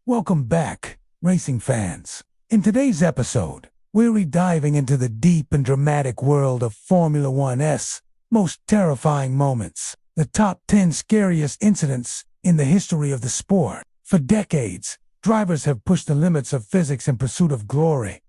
Welcome back, racing fans. In today's episode, we're diving into the deep and dramatic world of Formula One's most terrifying moments, the top 10 scariest incidents in the history of the sport. For decades, drivers have pushed the limits of physics in pursuit of glory,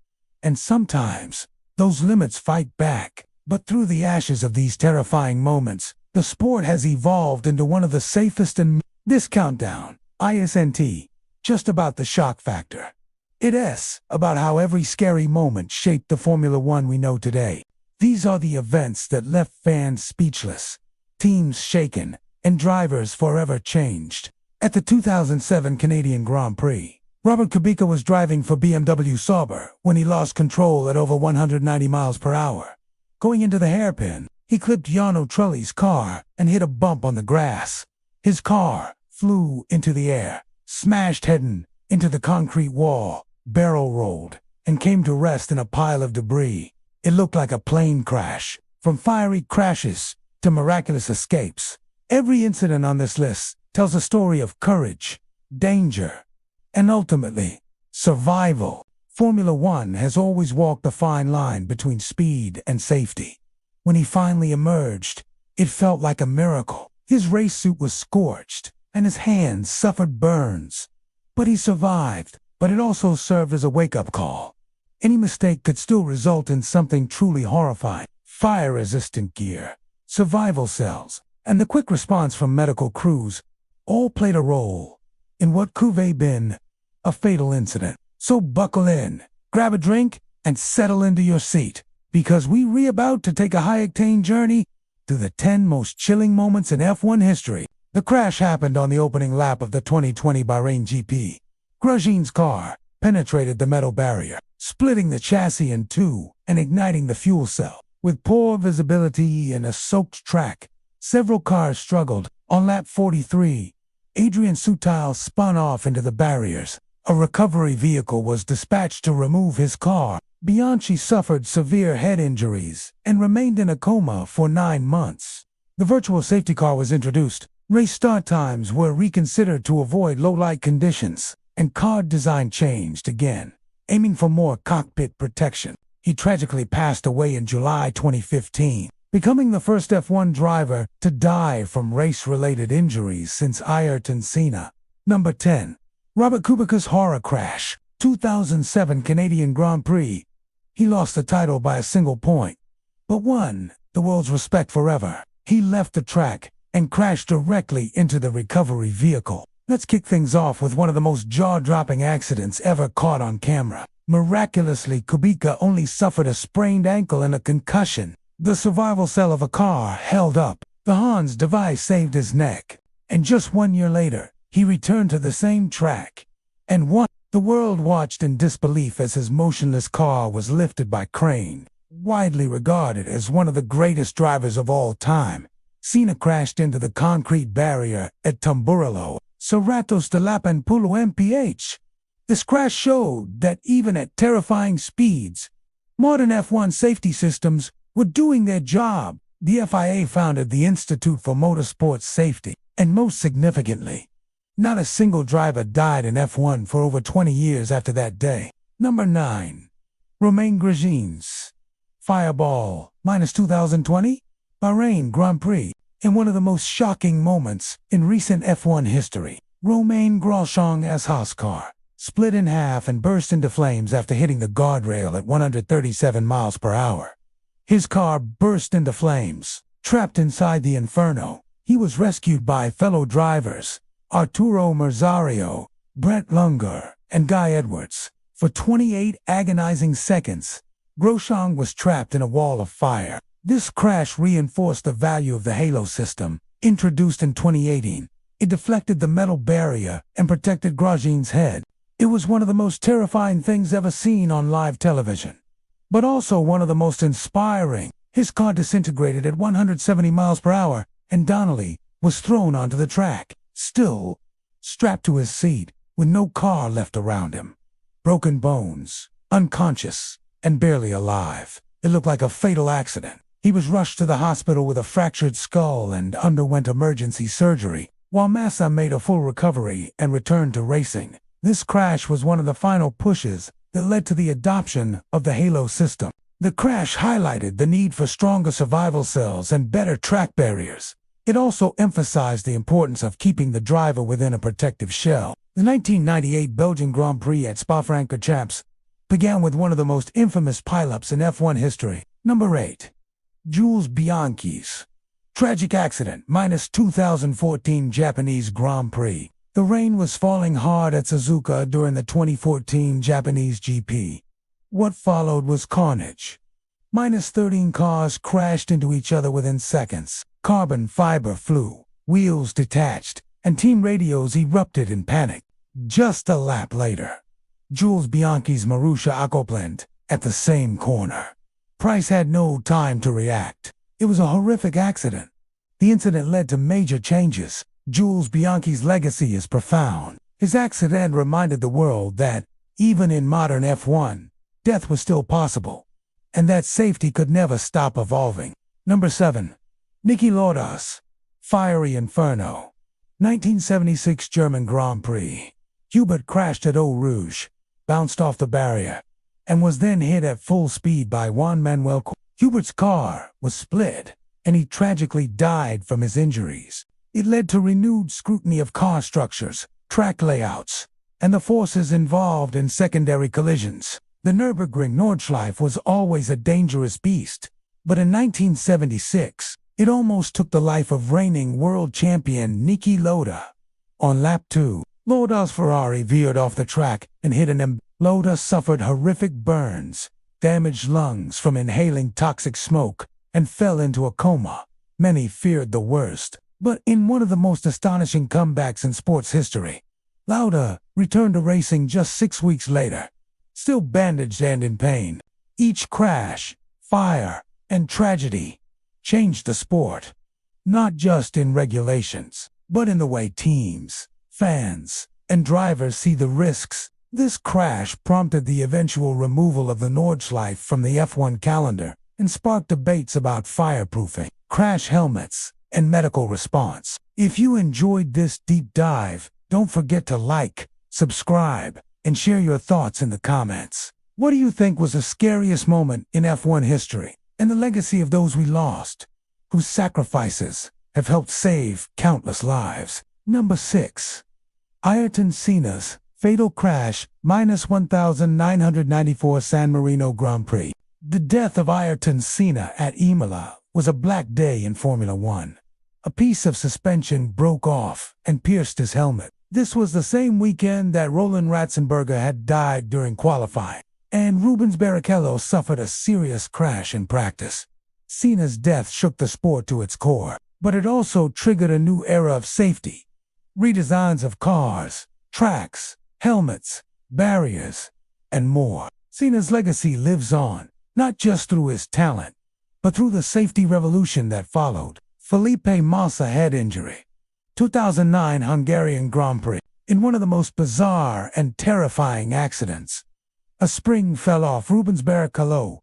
and sometimes those limits fight back. But through the ashes of these terrifying moments, the sport has evolved into one of the safest and this countdown isn't just about the shock factor. It's about how every scary moment shaped the Formula One we know today. These are the events that left fans speechless, teams shaken, and drivers forever changed. At the 2007 Canadian Grand Prix, Robert Kubica was driving for BMW Sauber when he lost control at over 190 miles per hour. Going into the hairpin, he clipped Jarno Trulli's car and hit a bump on the grass. His car flew into the air, smashed head into the concrete wall, barrel rolled, and came to rest in a pile of debris. It looked like a plane crash. From fiery crashes to miraculous escapes, every incident on this list tells a story of courage, danger, and ultimately, survival. Formula One has always walked the fine line between speed and safety. When he finally emerged, it felt like a miracle. His race suit was scorched, and his hands suffered burns. But he survived, but it also served as a wake-up call. Any mistake could still result in something truly horrifying. Fire-resistant gear, survival cells, and the quick response from medical crews all played a role in what could have been a fatal incident. So buckle in, grab a drink, and settle into your seat, because we're about to take a high-octane journey through the 10 most chilling moments in F1 history. The crash happened on the opening lap of the 2020 Bahrain GP. Grosjean's car penetrated the metal barrier, splitting the chassis in two and igniting the fuel cell. With poor visibility and a soaked track, several cars struggled. On lap 43, Adrian Sutil spun off into the barriers. A recovery vehicle was dispatched to remove his car. Bianchi suffered severe head injuries and remained in a coma for 9 months. The virtual safety car was introduced. Race start times were reconsidered to avoid low-light conditions, and car design changed again, aiming for more cockpit protection. He tragically passed away in July 2015, becoming the first F1 driver to die from race-related injuries since Ayrton Senna. Number 10. Robert Kubica's horror crash. 2007 Canadian Grand Prix. He lost the title by a single point, but won the world's respect forever. He left the track and crashed directly into the recovery vehicle. Let's kick things off with one of the most jaw-dropping accidents ever caught on camera. Miraculously, Kubica only suffered a sprained ankle and a concussion. The survival cell of a car held up. The Hans device saved his neck. And just 1 year later, he returned to the same track and won. The world watched in disbelief as his motionless car was lifted by crane. Widely regarded as one of the greatest drivers of all time, Senna crashed into the concrete barrier at Tamburello, Cerratos de Lapanpulo MPH. This crash showed that even at terrifying speeds, modern F1 safety systems were doing their job. The FIA founded the Institute for Motorsports Safety, and most significantly, not a single driver died in F1 for over 20 years after that day. Number 9. Romain Grosjean's Fireball -2020 Bahrain Grand Prix. In one of the most shocking moments in recent F1 history, Romain Grosjean's Haas car split in half and burst into flames after hitting the guardrail at 137 miles per hour. His car burst into flames. Trapped inside the inferno, he was rescued by fellow drivers Arturo Merzario, Brett Lunger, and Guy Edwards. For 28 agonizing seconds, Grosjean was trapped in a wall of fire. This crash reinforced the value of the Halo system, introduced in 2018. It deflected the metal barrier and protected Grosjean's head. It was one of the most terrifying things ever seen on live television, but also one of the most inspiring. His car disintegrated at 170 miles per hour, and Donnelly was thrown onto the track, still strapped to his seat, with no car left around him. Broken bones, unconscious, and barely alive. It looked like a fatal accident. He was rushed to the hospital with a fractured skull and underwent emergency surgery, while Massa made a full recovery and returned to racing. This crash was one of the final pushes that led to the adoption of the halo system. The crash highlighted the need for stronger survival cells and better track barriers. It also emphasized the importance of keeping the driver within a protective shell. The 1998 Belgian Grand Prix at Spa-Francorchamps began with one of the most infamous pileups in F1 history. Number 8. Jules Bianchi's tragic accident, -2014 Japanese Grand Prix. The rain was falling hard at Suzuka during the 2014 Japanese GP. What followed was carnage. -13 cars crashed into each other within seconds. Carbon fiber flew, wheels detached, and team radios erupted in panic. Just a lap later, Jules Bianchi's Marussia aquaplane at the same corner. Price had no time to react. It was a horrific accident. The incident led to major changes. Jules Bianchi's legacy is profound. His accident reminded the world that, even in modern F1, death was still possible, and that safety could never stop evolving. Number 7. Niki Lauda's fiery inferno. 1976 German Grand Prix. Hubert crashed at Eau Rouge, bounced off the barrier, and was then hit at full speed by Juan Manuel. Hubert's car was split, and he tragically died from his injuries. It led to renewed scrutiny of car structures, track layouts, and the forces involved in secondary collisions. The Nürburgring Nordschleife was always a dangerous beast, but in 1976, it almost took the life of reigning world champion Niki Lauda. On lap 2, Lauda's Ferrari veered off the track and hit an embankment. Lauda suffered horrific burns, damaged lungs from inhaling toxic smoke, and fell into a coma. Many feared the worst, but in one of the most astonishing comebacks in sports history, Lauda returned to racing just 6 weeks later, still bandaged and in pain. Each crash, fire, and tragedy changed the sport, not just in regulations, but in the way teams, fans, and drivers see the risks. This crash prompted the eventual removal of the Nordschleife from the F1 calendar and sparked debates about fireproofing, crash helmets, and medical response. If you enjoyed this deep dive, don't forget to like, subscribe, and share your thoughts in the comments. What do you think was the scariest moment in F1 history, and the legacy of those we lost, whose sacrifices have helped save countless lives? Number 6. Ayrton Senna's fatal crash, -1994 San Marino Grand Prix. The death of Ayrton Senna at Imola was a black day in Formula One. A piece of suspension broke off and pierced his helmet. This was the same weekend that Roland Ratzenberger had died during qualifying, and Rubens Barrichello suffered a serious crash in practice. Senna's death shook the sport to its core, but it also triggered a new era of safety. Redesigns of cars, tracks, helmets, barriers, and more. Senna's legacy lives on, not just through his talent, but through the safety revolution that followed. Felipe Massa head injury. 2009 Hungarian Grand Prix. In one of the most bizarre and terrifying accidents, a spring fell off Rubens Barrichello's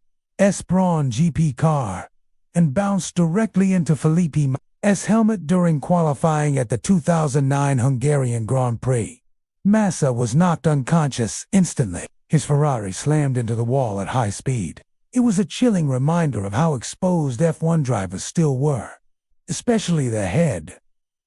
Braun GP car and bounced directly into Felipe Massa's helmet during qualifying at the 2009 Hungarian Grand Prix. Massa was knocked unconscious instantly. His Ferrari slammed into the wall at high speed. It was a chilling reminder of how exposed F1 drivers still were, especially the head.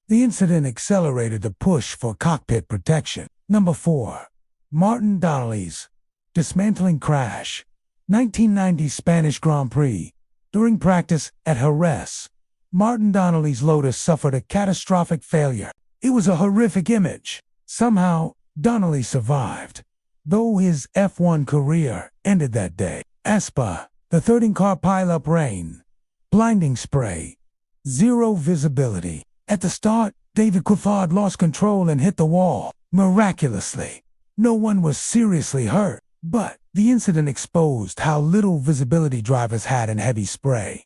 The incident accelerated the push for cockpit protection. Number 4. Martin Donnelly's dismantling crash. 1990 Spanish Grand Prix. During practice at Jerez, Martin Donnelly's Lotus suffered a catastrophic failure. It was a horrific image. Somehow, Donnelly survived, though his F1 career ended that day. Aspa, the 13-car pileup, rain, blinding spray, zero visibility. At the start, David Coulthard lost control and hit the wall. Miraculously, no one was seriously hurt, but the incident exposed how little visibility drivers had in heavy spray,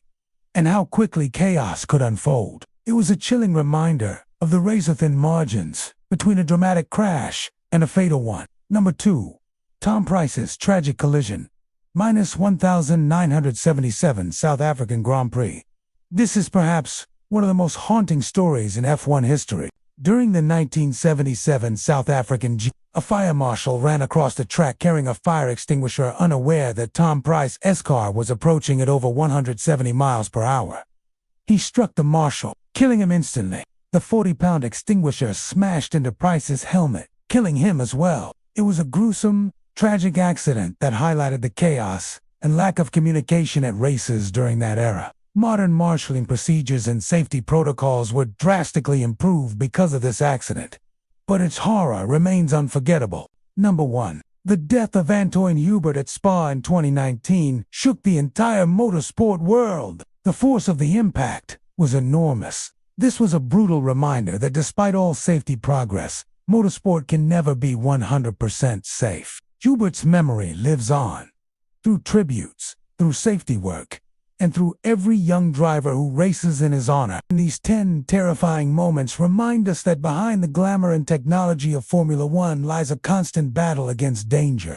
and how quickly chaos could unfold. It was a chilling reminder of the razor-thin margins between a dramatic crash and a fatal one. Number 2. Tom Pryce's tragic collision. -1977 South African Grand Prix. This is perhaps one of the most haunting stories in F1 history. During the 1977 South African A fire marshal ran across the track carrying a fire extinguisher, unaware that Tom Price's car was approaching at over 170 miles per hour. He struck the marshal, killing him instantly. The 40-pound extinguisher smashed into Price's helmet, killing him as well. It was a gruesome, tragic accident that highlighted the chaos and lack of communication at races during that era. Modern marshalling procedures and safety protocols were drastically improved because of this accident, but its horror remains unforgettable. Number 1. The death of Antoine Hubert at Spa in 2019 shook the entire motorsport world. The force of the impact was enormous. This was a brutal reminder that despite all safety progress, motorsport can never be 100% safe. Hubert's memory lives on, through tributes, through safety work, and through every young driver who races in his honor. And these 10 terrifying moments remind us that behind the glamour and technology of Formula One lies a constant battle against danger.